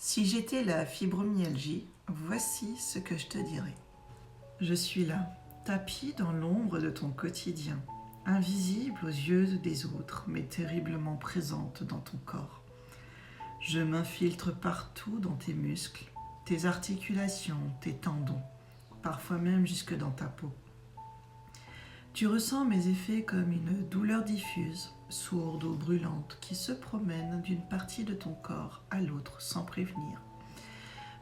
Si j'étais la fibromyalgie, voici ce que je te dirais. Je suis là, tapie dans l'ombre de ton quotidien, invisible aux yeux des autres, mais terriblement présente dans ton corps. Je m'infiltre partout dans tes muscles, tes articulations, tes tendons, parfois même jusque dans ta peau. Tu ressens mes effets comme une douleur diffuse, sourde ou brûlante, qui se promène d'une partie de ton corps à l'autre sans prévenir.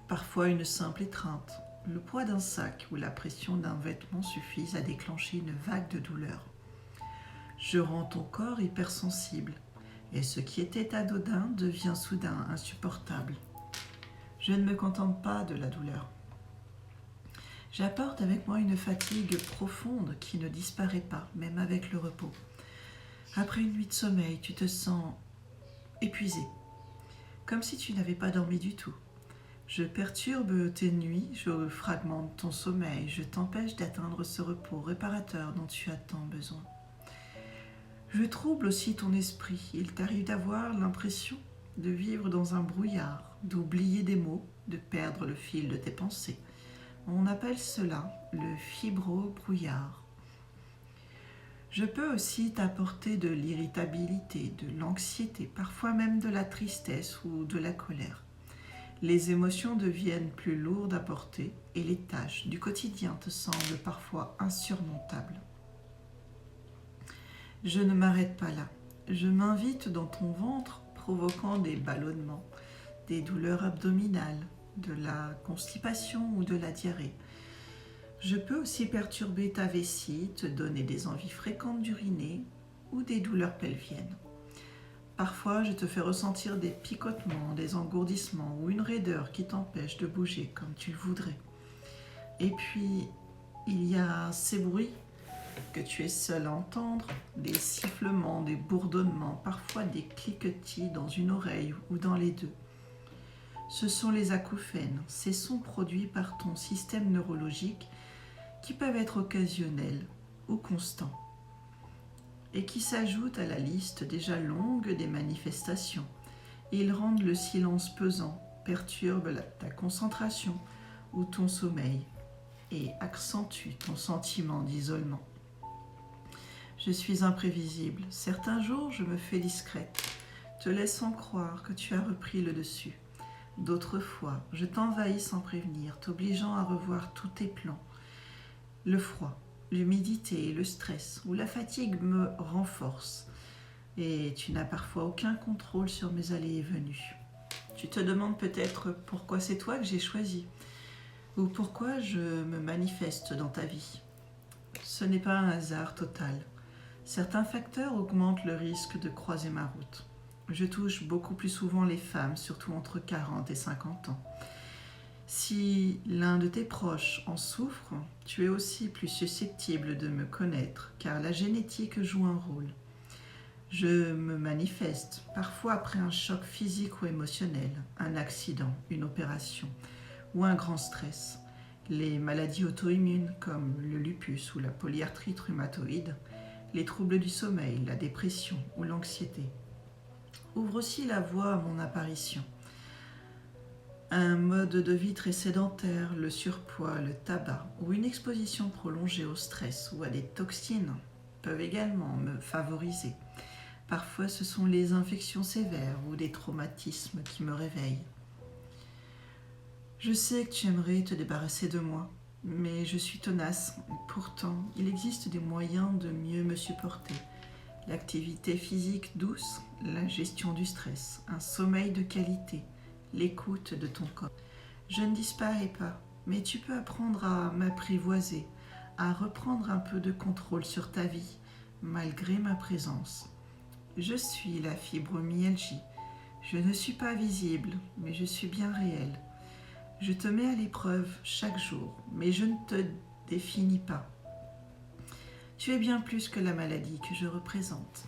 Parfois une simple étreinte, le poids d'un sac ou la pression d'un vêtement suffisent à déclencher une vague de douleur. Je rends ton corps hypersensible, et ce qui était anodin devient soudain insupportable. Je ne me contente pas de la douleur. J'apporte avec moi une fatigue profonde qui ne disparaît pas, même avec le repos. Après une nuit de sommeil, tu te sens épuisé, comme si tu n'avais pas dormi du tout. Je perturbe tes nuits, je fragmente ton sommeil, je t'empêche d'atteindre ce repos réparateur dont tu as tant besoin. Je trouble aussi ton esprit. Il t'arrive d'avoir l'impression de vivre dans un brouillard, d'oublier des mots, de perdre le fil de tes pensées. On appelle cela le fibrobrouillard. Je peux aussi t'apporter de l'irritabilité, de l'anxiété, parfois même de la tristesse ou de la colère. Les émotions deviennent plus lourdes à porter et les tâches du quotidien te semblent parfois insurmontables. Je ne m'arrête pas là. Je m'invite dans ton ventre, provoquant des ballonnements, des douleurs abdominales, de la constipation ou de la diarrhée. Je peux aussi perturber ta vessie, te donner des envies fréquentes d'uriner ou des douleurs pelviennes. Parfois, je te fais ressentir des picotements, des engourdissements ou une raideur qui t'empêche de bouger comme tu le voudrais. Et puis, il y a ces bruits que tu es seul à entendre, des sifflements, des bourdonnements, parfois des cliquetis dans une oreille ou dans les deux. Ce sont les acouphènes, ces sons produits par ton système neurologique qui peuvent être occasionnels ou constants et qui s'ajoutent à la liste déjà longue des manifestations. Ils rendent le silence pesant, perturbent ta concentration ou ton sommeil et accentuent ton sentiment d'isolement. Je suis imprévisible. Certains jours, je me fais discrète, te laissant croire que tu as repris le dessus. D'autres fois, je t'envahis sans prévenir, t'obligeant à revoir tous tes plans. Le froid, l'humidité et le stress ou la fatigue me renforcent et tu n'as parfois aucun contrôle sur mes allées et venues. Tu te demandes peut-être pourquoi c'est toi que j'ai choisi ou pourquoi je me manifeste dans ta vie. Ce n'est pas un hasard total. Certains facteurs augmentent le risque de croiser ma route. Je touche beaucoup plus souvent les femmes, surtout entre 40 et 50 ans. Si l'un de tes proches en souffre, tu es aussi plus susceptible de me connaître, car la génétique joue un rôle. Je me manifeste, parfois après un choc physique ou émotionnel, un accident, une opération ou un grand stress. Les maladies auto-immunes comme le lupus ou la polyarthrite rhumatoïde, les troubles du sommeil, la dépression ou l'anxiété ouvrent aussi la voie à mon apparition. Un mode de vie très sédentaire, le surpoids, le tabac ou une exposition prolongée au stress ou à des toxines peuvent également me favoriser. Parfois, ce sont les infections sévères ou des traumatismes qui me réveillent. Je sais que tu aimerais te débarrasser de moi, mais je suis tenace. Pourtant, il existe des moyens de mieux me supporter. L'activité physique douce, la gestion du stress, un sommeil de qualité, l'écoute de ton corps. Je ne disparais pas, mais tu peux apprendre à m'apprivoiser, à reprendre un peu de contrôle sur ta vie, malgré ma présence. Je suis la fibromyalgie. Je ne suis pas visible, mais je suis bien réelle. Je te mets à l'épreuve chaque jour, mais je ne te définis pas. Tu es bien plus que la maladie que je représente.